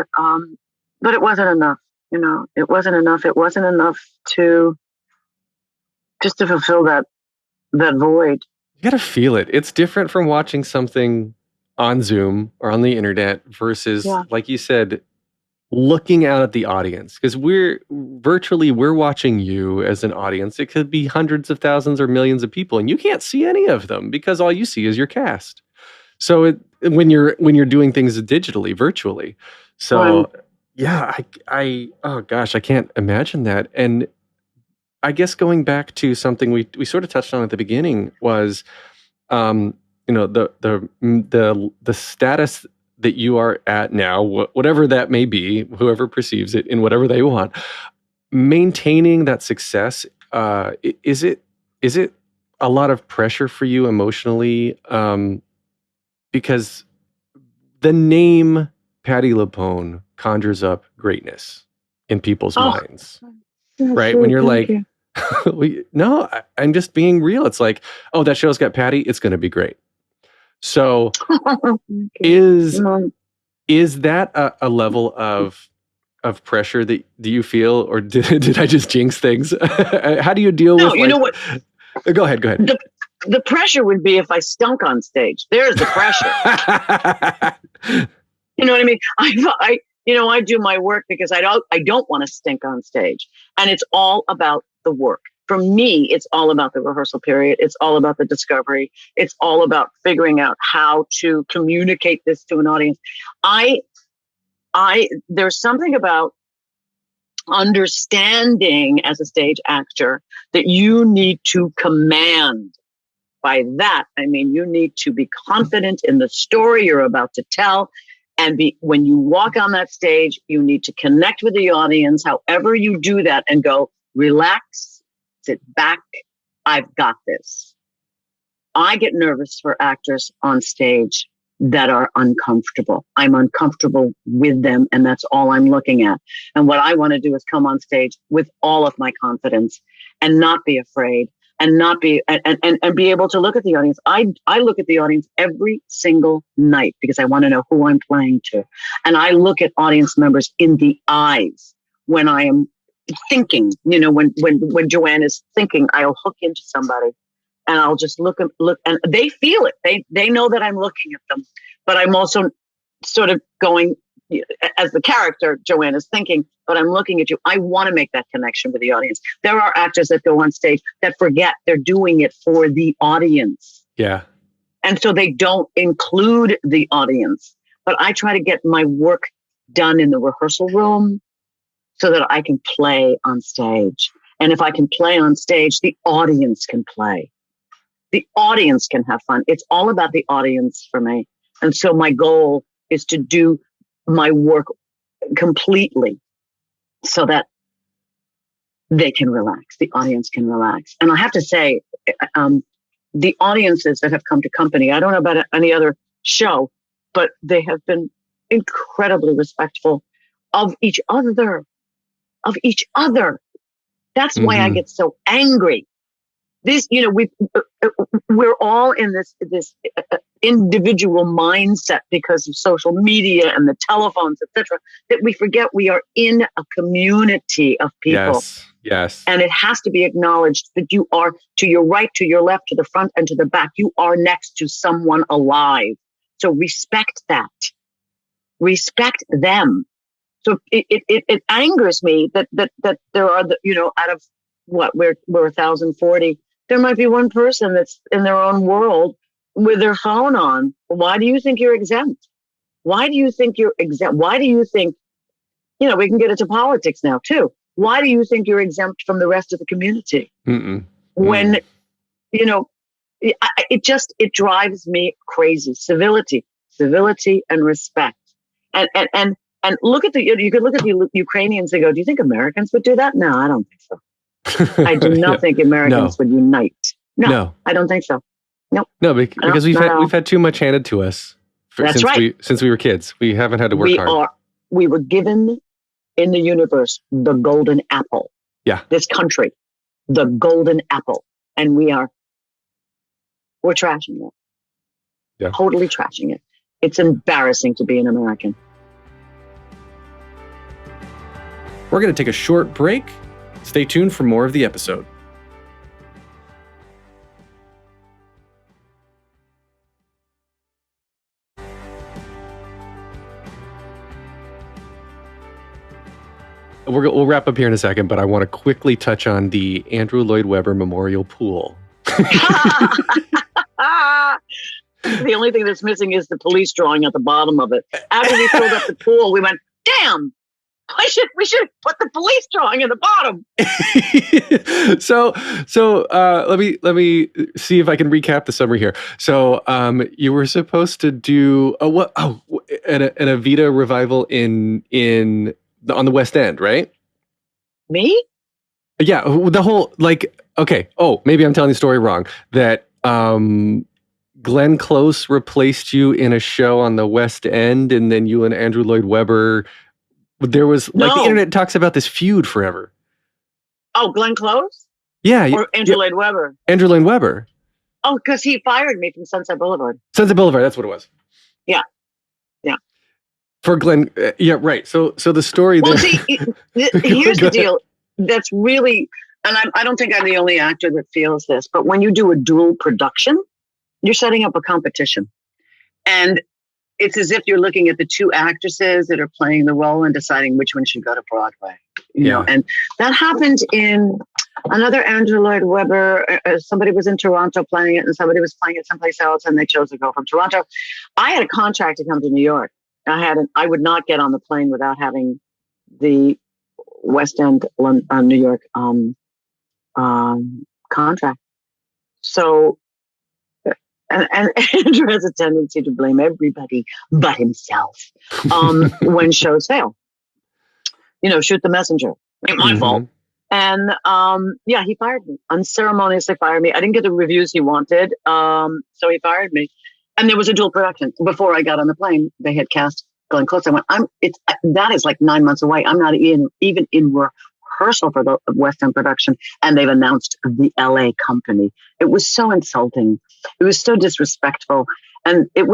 But it wasn't enough. It wasn't enough. It wasn't enough to fulfill that void. You got to feel it. It's different from watching something on Zoom or on the internet versus, like you said, looking out at the audience. Because we're watching you as an audience. It could be hundreds of thousands or millions of people, and you can't see any of them because all you see is your cast. So when you're doing things digitally, virtually. So oh gosh, I can't imagine that. And I guess going back to something we sort of touched on at the beginning was, the status that you are at now, whatever that may be, whoever perceives it in whatever they want, maintaining that success. Is it a lot of pressure for you emotionally? Because the name Patti LuPone conjures up greatness in people's minds, right? When you're like, no, I'm just being real. It's like, oh, that show's got Patti, it's going to be great. So is that a level of pressure that do you feel, or did I just jinx things? How do you deal with? You know what? Go ahead. The pressure would be if I stunk on stage. There's the pressure. You know what I mean? I do my work because I don't want to stink on stage. And it's all about the work. For me, it's all about the rehearsal period. It's all about the discovery. It's all about figuring out how to communicate this to an audience. There's something about understanding as a stage actor that you need to command. By that, I mean, you need to be confident in the story you're about to tell. And when you walk on that stage, you need to connect with the audience, however you do that, and go, relax, sit back. I've got this. I get nervous for actors on stage that are uncomfortable. I'm uncomfortable with them, and that's all I'm looking at. And what I want to do is come on stage with all of my confidence and not be afraid. And not be and be able to look at the audience. I look at the audience every single night because I want to know who I'm playing to. And I look at audience members in the eyes when I am thinking. When Joanne is thinking, I'll hook into somebody and I'll just look, and they feel it. They know that I'm looking at them, but I'm also sort of going, as the character, Joanne is thinking, but I'm looking at you. I want to make that connection with the audience. There are actors that go on stage that forget they're doing it for the audience. Yeah. And so they don't include the audience. But I try to get my work done in the rehearsal room so that I can play on stage. And if I can play on stage, the audience can play. The audience can have fun. It's all about the audience for me. And so my goal is to do my work completely so that they can relax, the audience can relax. And I have to say, the audiences that have come to Company, I don't know about any other show, but they have been incredibly respectful of each other. of each other. That's why I get so angry. This, we're all in this individual mindset because of social media and the telephones, etc., that we forget we are in a community of people. Yes. And it has to be acknowledged that you are to your right, to your left, to the front, and to the back. You are next to someone alive. So respect that. Respect them. So it angers me that there are, out of what, we're 1,040, there might be one person that's in their own world with their phone on. Why do you think you're exempt? Why do you think you're exempt? Why do you think, we can get into politics now too. Why do you think you're exempt from the rest of the community? When, it drives me crazy. Civility and respect. And look at you could look at the Ukrainians and go, do you think Americans would do that? No, I don't think so. I do not think Americans would unite. No, I don't think so. Nope. No, because we've had too much handed to us. Since we were kids, we haven't had to work hard. We were given in the universe the golden apple. Yeah. This country, the golden apple, and we're trashing it. Yeah. Totally trashing it. It's embarrassing to be an American. We're going to take a short break. Stay tuned for more of the episode. We'll wrap up here in a second, but I want to quickly touch on the Andrew Lloyd Webber Memorial Pool. The only thing that's missing is the police drawing at the bottom of it. After we filled up the pool, we went, damn, we should put the police drawing in the bottom. So let me see if I can recap the summary here. So you were supposed to do an Evita revival on the West End, right? Me? Yeah, the whole okay. Oh, maybe I'm telling the story wrong. That Glenn Close replaced you in a show on the West End, and then you and Andrew Lloyd Webber. There was the internet talks about this feud forever. Oh, Glenn Close? Yeah. Or Andrew Lloyd Webber? Andrew Lloyd Webber. Oh, because he fired me from Sunset Boulevard. Sunset Boulevard, that's what it was. Yeah. For Glenn, yeah, right. So the story well, there. See, here's the deal. That's really, and I don't think I'm the only actor that feels this, but when you do a dual production, you're setting up a competition. And it's as if you're looking at the two actresses that are playing the role and deciding which one should go to Broadway. You know, and that happened in another Andrew Lloyd Webber. Somebody was in Toronto playing it, and somebody was playing it someplace else, and they chose to go from Toronto. I had a contract to come to New York. I would not get on the plane without having the West End, New York contract. So. And Andrew has a tendency to blame everybody but himself when shows fail. Shoot the messenger. Ain't my fault. And he fired me. Unceremoniously fired me. I didn't get the reviews he wanted, so he fired me. And there was a dual production. Before I got on the plane, they had cast Glenn Close. I went, that is like 9 months away. I'm not even in rehearsal for the West End production, and they've announced the LA company. It was so insulting. It was so disrespectful. And it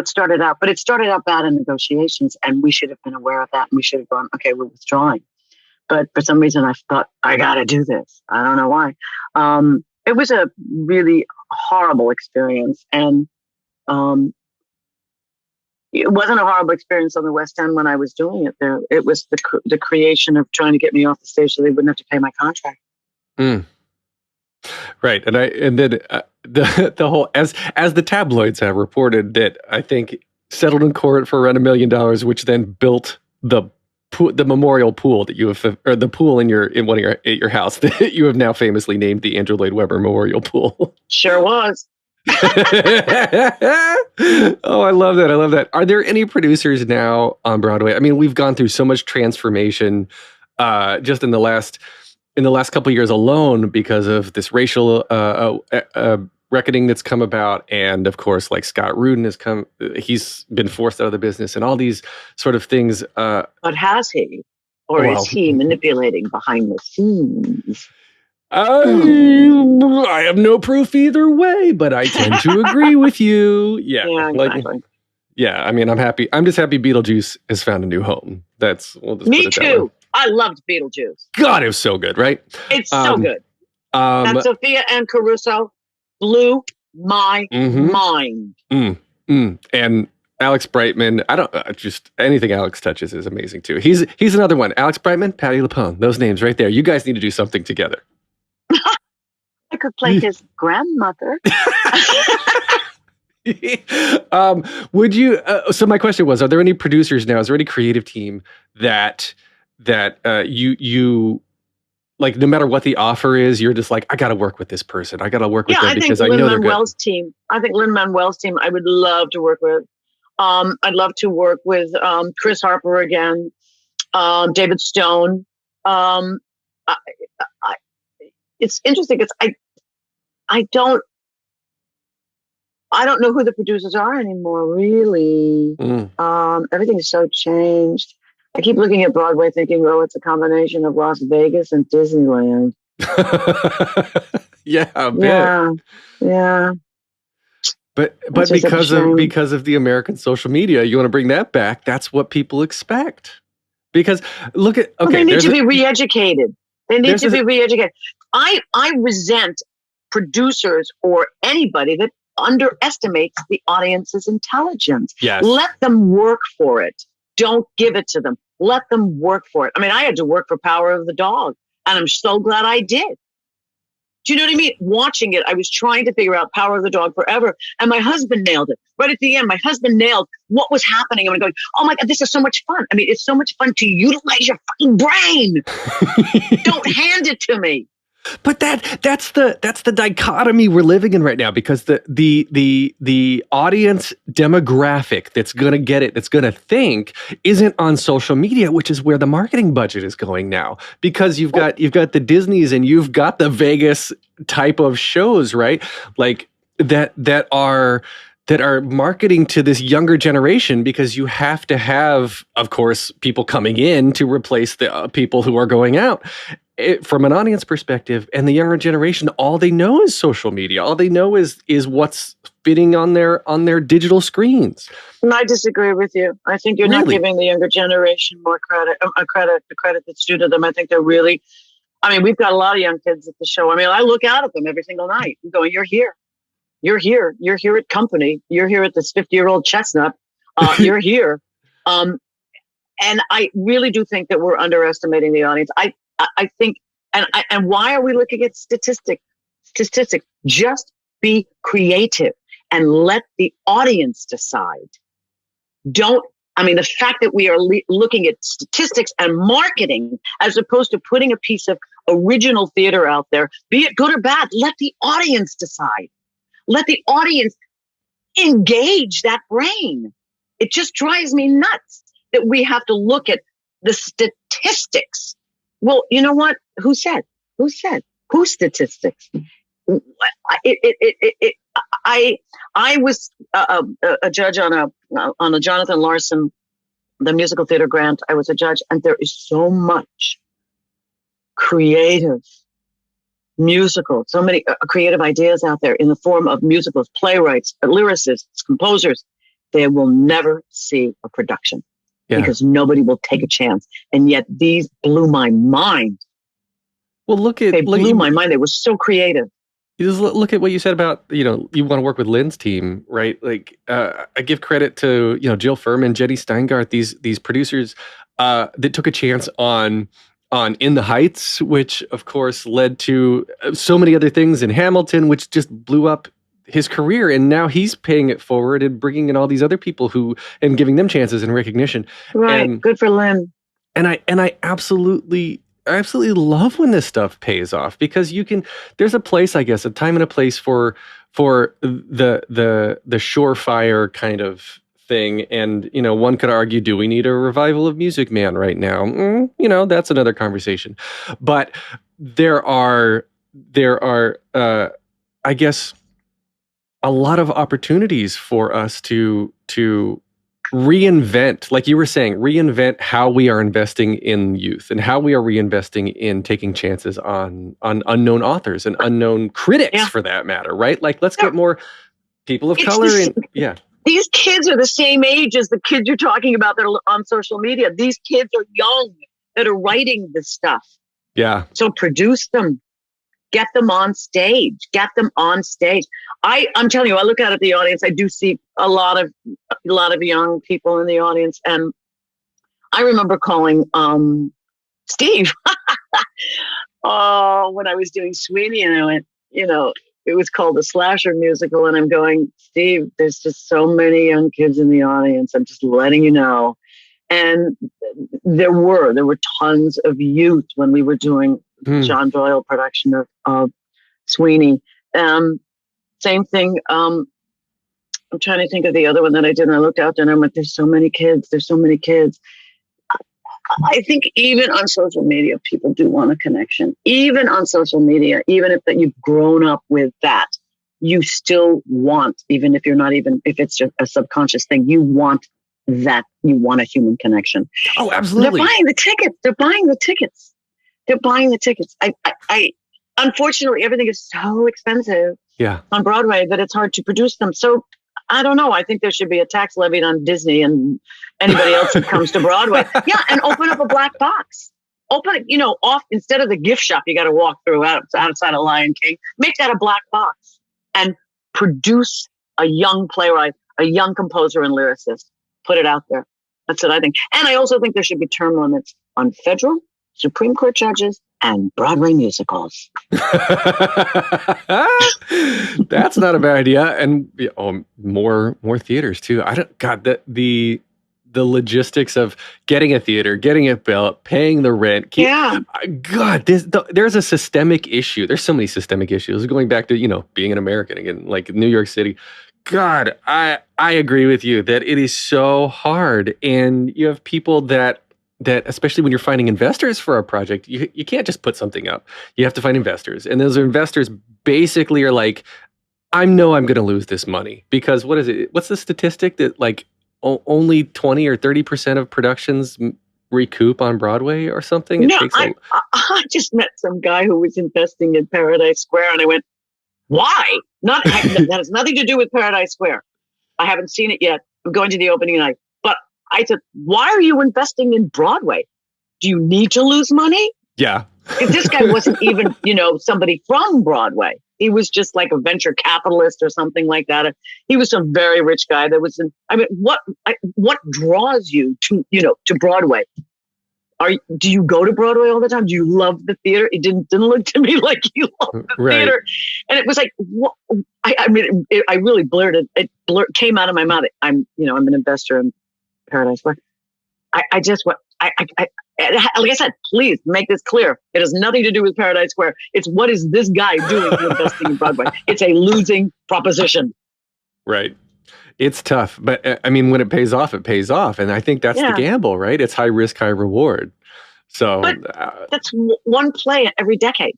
started out bad in negotiations, and we should have been aware of that. And we should have gone, okay, we're withdrawing. But for some reason I thought, I got to do this. I don't know why. It was a really horrible experience. And it wasn't a horrible experience on the West End when I was doing it there. It was the creation of trying to get me off the stage so they wouldn't have to pay my contract. Right. And then the whole, as the tabloids have reported, that I think settled in court for around $1 million, which then built the memorial pool that you have, or the pool in your house that you have now famously named the Andrew Lloyd Webber Memorial Pool. Sure was. Oh, I love that. Are there any producers now on Broadway? I mean, we've gone through so much transformation just in the last couple of years alone because of this racial reckoning that's come about, and of course, like Scott Rudin he's been forced out of the business, and all these sort of things. But has he? Or Well, is he manipulating behind the scenes? I have no proof either way, but I tend to agree with you. Yeah, Yeah, exactly. Yeah, I mean, I'm happy. I'm just happy Beetlejuice has found a new home. We'll just put Me it that way. too. I loved Beetlejuice. God, it was so good, right? It's so good. That Sophia and Caruso blew my mind. And Alex Brightman, I don't just anything Alex touches is amazing too. He's another one. Alex Brightman, Patti LuPone, those names right there. You guys need to do something together. I could play his grandmother. Would you? So my question was: are there any producers now? Is there any creative team that you like? No matter what the offer is, you're just like, I got to work with this person. I got to work with them because I know they're good. I think Lin-Manuel's team. I would love to work with. I'd love to work with Chris Harper again, David Stone. It's interesting because I don't know who the producers are anymore, really. Everything's so changed. I keep looking at Broadway thinking, oh, it's a combination of Las Vegas and Disneyland. Yeah, a bit. Yeah. But because of the American social media, you want to bring that back. That's what people expect. Because look at they need to be re-educated. I resent producers or anybody that underestimates the audience's intelligence. Yes. Let them work for it. Don't give it to them. Let them work for it. I mean, I had to work for Power of the Dog, and I'm so glad I did. Do you know what I mean? Watching it, I was trying to figure out Power of the Dog forever, and my husband nailed it. Right at the end, my husband nailed what was happening. I'm going, oh my God, this is so much fun. I mean, it's so much fun to utilize your fucking brain. Don't hand it to me. But that's the dichotomy we're living in right now, because the audience demographic that's going to get it, that's going to think, isn't on social media, which is where the marketing budget is going now. Because you've got the Disneys and you've got the Vegas type of shows, right? Like that are marketing to this younger generation, because you have to have, of course, people coming in to replace the people who are going out. From an audience perspective, and the younger generation, all they know is social media. All they know is what's fitting on their digital screens. And I disagree with you. I think you're not giving the younger generation more credit. The credit that's due to them. I think they're really. I mean, we've got a lot of young kids at the show. I mean, I look out at them every single night. I'm going, you're here. You're here. You're here at company. You're here at this 50-year-old chestnut. You're here. And I really do think that we're underestimating the audience. I think, and why are we looking at statistics? Just be creative and let the audience decide. The fact that we are looking at statistics and marketing as opposed to putting a piece of original theater out there, be it good or bad, let the audience decide. Let the audience engage that brain. It just drives me nuts that we have to look at the statistics. Well, you know what? Who said? Whose statistics? I was a judge on a Jonathan Larson, the musical theater grant. I was a judge, and there is so much creative musical, so many creative ideas out there in the form of musicals, playwrights, lyricists, composers. They will never see a production. Yeah. Because nobody will take a chance. And yet these blew my mind. Well, they blew my mind. They were so creative. You just look at what you said about, you want to work with Lynn's team, right? Like, I give credit to, Jill Furman, Jenny Steingart, these producers that took a chance on In the Heights, which of course led to so many other things in Hamilton, which just blew up his career, and now he's paying it forward and bringing in all these other people and giving them chances and recognition. Right, and, good for Lynn. And I absolutely love when this stuff pays off, because there's a place, I guess, a time and a place for the surefire kind of thing. And one could argue, do we need a revival of Music Man right now? That's another conversation. But there are I guess, a lot of opportunities for us to reinvent, like you were saying, reinvent how we are investing in youth and how we are reinvesting in taking chances on unknown authors and unknown critics for that matter, right? Like, let's get more people of color in. Yeah. These kids are the same age as the kids you're talking about that are on social media. These kids are young that are writing this stuff. Yeah. So produce them. Get them on stage. Get them on stage. I'm telling you, I look out at the audience. I do see a lot of young people in the audience, and I remember calling Steve when I was doing Sweeney, and I went, it was called the Slasher Musical, and I'm going, Steve, there's just so many young kids in the audience. I'm just letting you know. And there were tons of youth when we were doing John Doyle production of Sweeney. Same thing. I'm trying to think of the other one that I did, and I looked out there and I went, there's so many kids. There's so many kids. I think even on social media, people do want a connection. Even on social media, even if that you've grown up with that, you still want, even if if it's just a subconscious thing, you want that. You want a human connection. Oh, absolutely. They're buying the tickets. I unfortunately, everything is so expensive on Broadway that it's hard to produce them. So I don't know. I think there should be a tax levied on Disney and anybody else that comes to Broadway. Yeah, and open up a black box. Open it, off instead of the gift shop you got to walk through outside of Lion King. Make that a black box and produce a young playwright, a young composer and lyricist. Put it out there. That's what I think. And I also think there should be term limits on federal, Supreme Court judges, and Broadway musicals. That's not a bad idea. And more theaters too. The logistics of getting a theater, getting it built, paying the rent. God, there's a systemic issue. There's so many systemic issues. Going back to, being an American again, like New York City. God, I agree with you that it is so hard. And you have people that especially when you're finding investors for a project, you can't just put something up. You have to find investors. And those investors basically are like, I know I'm going to lose this money because what is it? What's the statistic that like only 20 or 30% of productions recoup on Broadway or something? I just met some guy who was investing in Paradise Square and I went, why? That has nothing to do with Paradise Square. I haven't seen it yet. I'm going to the opening night. But I said, why are you investing in Broadway? Do you need to lose money? Yeah. If this guy wasn't even, somebody from Broadway. He was just like a venture capitalist or something like that. He was some very rich guy that was what draws you to Broadway? Do you go to Broadway all the time? Do you love the theater? It didn't look to me like you loved the theater. And it was like, what? I really blurted. It came out of my mouth. I'm an investor in Paradise Square. I just went, like I said, please make this clear. It has nothing to do with Paradise Square. It's what is this guy doing investing in Broadway? It's a losing proposition. Right. It's tough, but when it pays off, it pays off. And I think that's the gamble, right? It's high risk, high reward. So but that's one play every decade.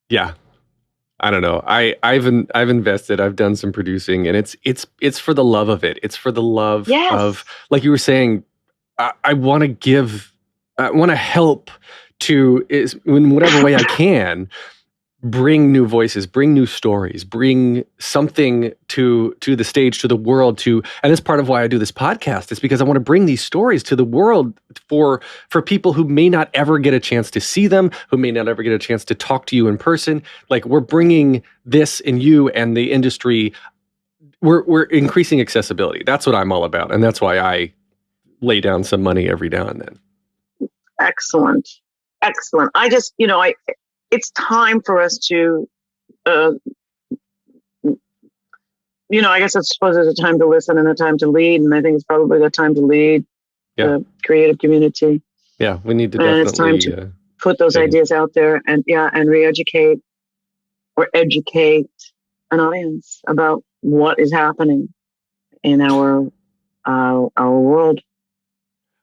Yeah. I don't know. I've invested, I've done some producing, and it's for the love of it. It's for the love of, like you were saying, I want to help in whatever way I can, bring new voices, bring new stories, bring something to the stage, to the world, and that's part of why I do this podcast. It's because I want to bring these stories to the world for people who may not ever get a chance to see them, who may not ever get a chance to talk to you in person. Like, we're bringing this in you and the industry. We're increasing accessibility. That's what I'm all about. And that's why I lay down some money every now and then. Excellent. I just, it's time for us to, I guess I suppose there's a time to listen and a time to lead. And I think it's probably the time to lead the creative community. Yeah, we need to definitely. And it's time to put those ideas out there and re-educate or educate an audience about what is happening in our world.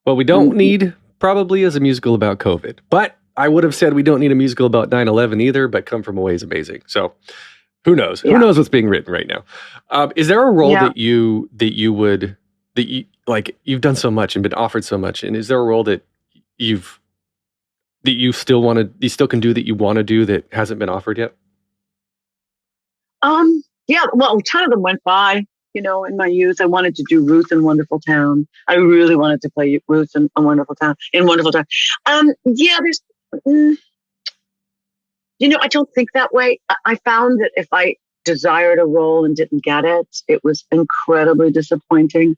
Well, we don't need probably as a musical about COVID, but I would have said we don't need a musical about 9/11 either, but Come From Away is amazing. So who knows? Yeah. Who knows what's being written right now? Is there a role that you like you've done so much and been offered so much, and is there a role that you still can do that you want to do that hasn't been offered yet? Yeah, well, a ton of them went by, in my youth. I wanted to do Ruth in Wonderful Town. I really wanted to play Ruth in Wonderful Town. Yeah, I don't think that way. I found that if I desired a role and didn't get it, it was incredibly disappointing.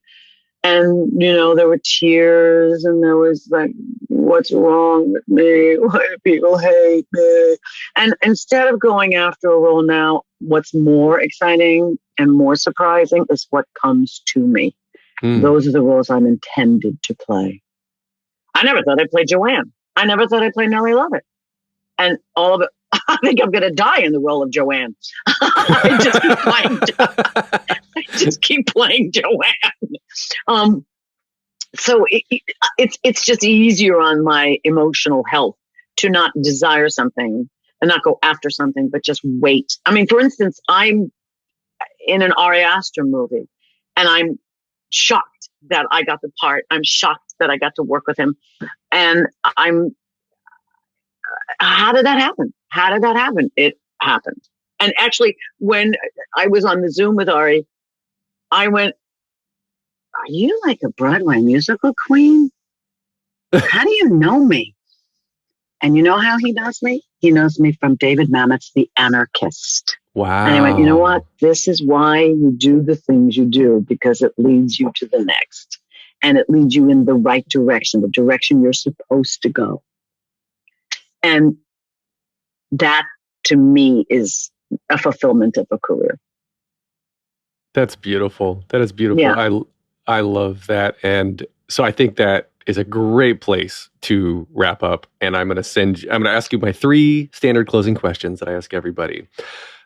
And, there were tears and there was like, what's wrong with me? Why do people hate me? And instead of going after a role now, what's more exciting and more surprising is what comes to me. Those are the roles I'm intended to play. I never thought I'd play Joanne. I never thought I'd play Nellie Lovett. And all of it, I think I'm going to die in the role of Joanne. I just keep playing Joanne. So it's just easier on my emotional health to not desire something and not go after something, but just wait. I mean, for instance, I'm in an Ari Aster movie and I'm shocked that I got the part. I'm shocked that I got to work with him. And how did that happen? It happened. And actually, when I was on the Zoom with Ari, I went, "Are you like a Broadway musical queen? How do you know me?" And you know how he knows me? He knows me from David Mamet's The Anarchist. Wow. And I went, you know what? This is why you do the things you do, because it leads you to the next. And it leads you in the right direction, the direction you're supposed to go. And that, to me, is a fulfillment of a career. That's beautiful. That is beautiful. Yeah. I love that. And so I think that is a great place to wrap up. And I'm going to ask you my 3 standard closing questions that I ask everybody.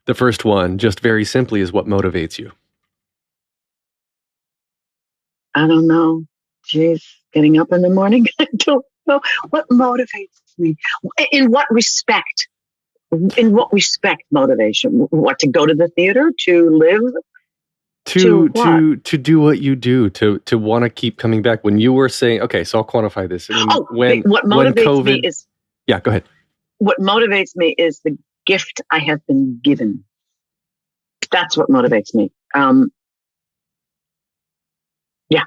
The first one, just very simply, is what motivates you? I don't know. Geez, getting up in the morning. I don't know. What motivates me? In what respect? In what respect motivation? What, to go to the theater? To live? To do what you do, to want to keep coming back. When you were saying, okay, so I'll quantify this. What motivates me is... Yeah, go ahead. What motivates me is the gift I have been given. That's what motivates me. Yeah.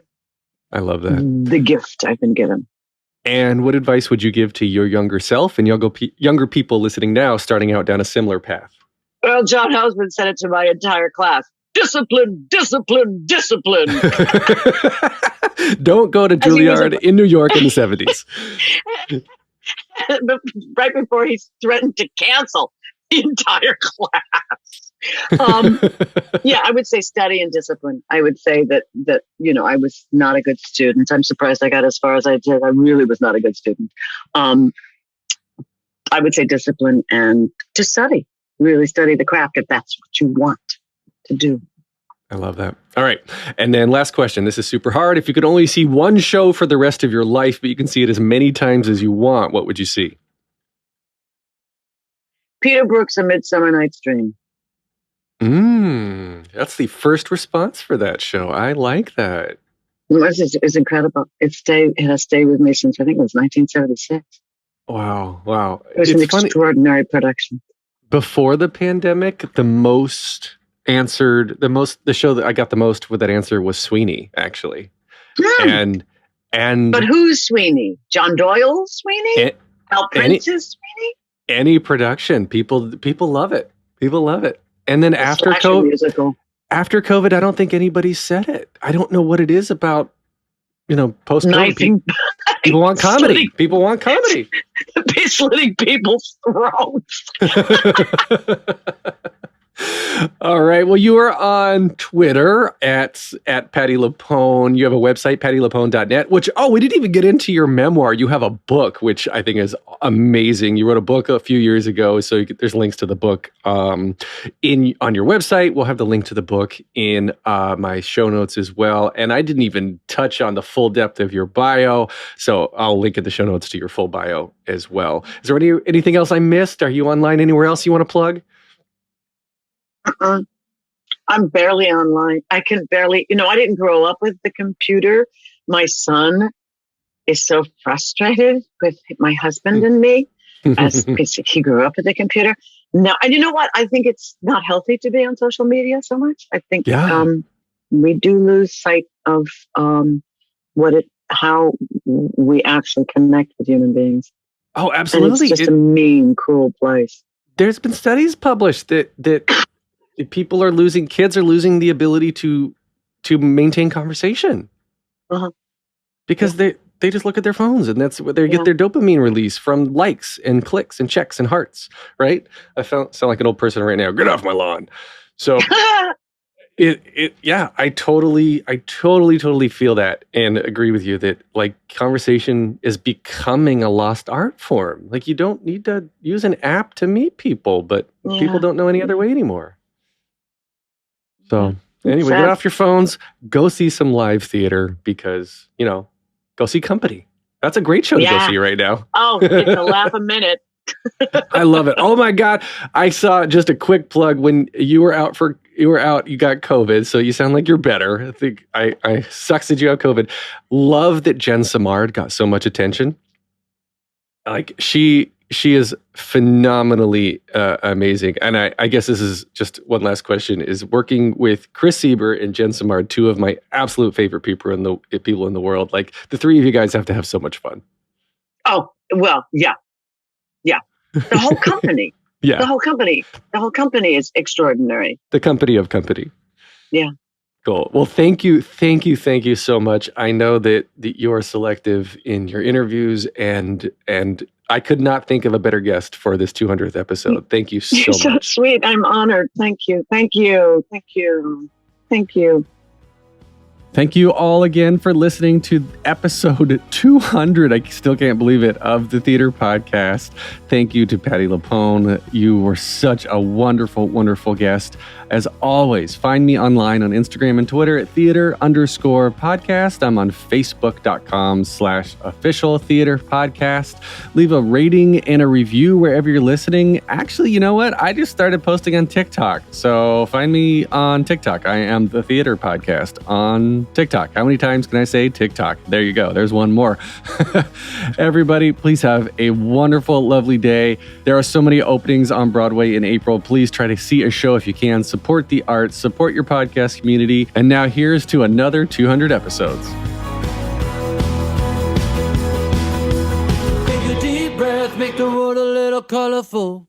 I love that. The gift I've been given. And what advice would you give to your younger self and younger people listening now, starting out down a similar path? Well, John Houseman said it to my entire class. Discipline, discipline, discipline. Don't go to Juilliard in New York in the 70s. Right before he threatened to cancel the entire class. Yeah, I would say study and discipline. I would say that I was not a good student. I'm surprised I got as far as I did. I really was not a good student. I would say discipline and to study. Really study the craft if that's what you want to do. I love that. All right. And then last question. This is super hard. If you could only see one show for the rest of your life, but you can see it as many times as you want, what would you see? Peter Brook's A Midsummer Night's Dream. That's the first response for that show. I like that. It's incredible. It has stayed with me since I think it was 1976. Wow. It was an extraordinary production. Before the pandemic, the show that I got the most with that answer was Sweeney, actually. And but who's Sweeney? John Doyle Sweeney? Al Prince's Sweeney? Any production, people love it. People love it. And then after COVID, I don't think anybody said it. I don't know what it is about, post-COVID. People want comedy. People want comedy. Slitting people's throats. All right. Well, you are on Twitter at Patti LuPone. You have a website, pattylupone.net, which, we didn't even get into your memoir. You have a book, which I think is amazing. You wrote a book a few years ago, so there's links to the book on your website. We'll have the link to the book in my show notes as well. And I didn't even touch on the full depth of your bio, so I'll link in the show notes to your full bio as well. Is there anything else I missed? Are you online anywhere else you want to plug? I'm barely online. I can barely, I didn't grow up with the computer. My son is so frustrated with my husband and me because he grew up with the computer. No, and you know what? I think it's not healthy to be on social media so much. I think we do lose sight of how we actually connect with human beings. Oh, absolutely. And it's just a mean, cruel place. There's been studies published that kids are losing the ability to maintain conversation. Because they just look at their phones, and that's where they get their dopamine release from likes and clicks and checks and hearts, right? I sound like an old person right now. Get off my lawn. So I totally feel that and agree with you that like conversation is becoming a lost art form. Like you don't need to use an app to meet people, but people don't know any other way anymore. So anyway, get off your phones, go see some live theater because, go see Company. That's a great show to go see right now. Oh, it's a laugh a minute. I love it. Oh my God. I saw just a quick plug when you got COVID. So you sound like you're better. I think I sucks that you got COVID. Love that Jen Samard got so much attention. Like she is phenomenally amazing. And I guess this is just one last question is working with Chris Sieber and Jen Samard, two of my absolute favorite people in the world. Like the three of you guys have to have so much fun. Oh, well, yeah. Yeah. The whole company. The whole company is extraordinary. The company of company. Yeah. Cool. Well, thank you so much. I know that you are selective in your interviews, and I could not think of a better guest for this 200th episode. Thank you so much. You're so sweet. I'm honored. Thank you. Thank you. Thank you. Thank you. Thank you all again for listening to episode 200. I still can't believe it, of the Theater Podcast. Thank you to Patti LuPone. You were such a wonderful, wonderful guest. As always, find me online on Instagram and Twitter at theater_podcast. I'm on facebook.com/official theater podcast. Leave a rating and a review wherever you're listening. Actually, you know what? I just started posting on TikTok. So find me on TikTok. I am the Theater Podcast on TikTok. How many times can I say TikTok? There you go. There's one more. Everybody, please have a wonderful, lovely day. There are so many openings on Broadway in April. Please try to see a show if you can. Support the arts, support your podcast community. And now here's to another 200 episodes. Take a deep breath, make the world a little colorful.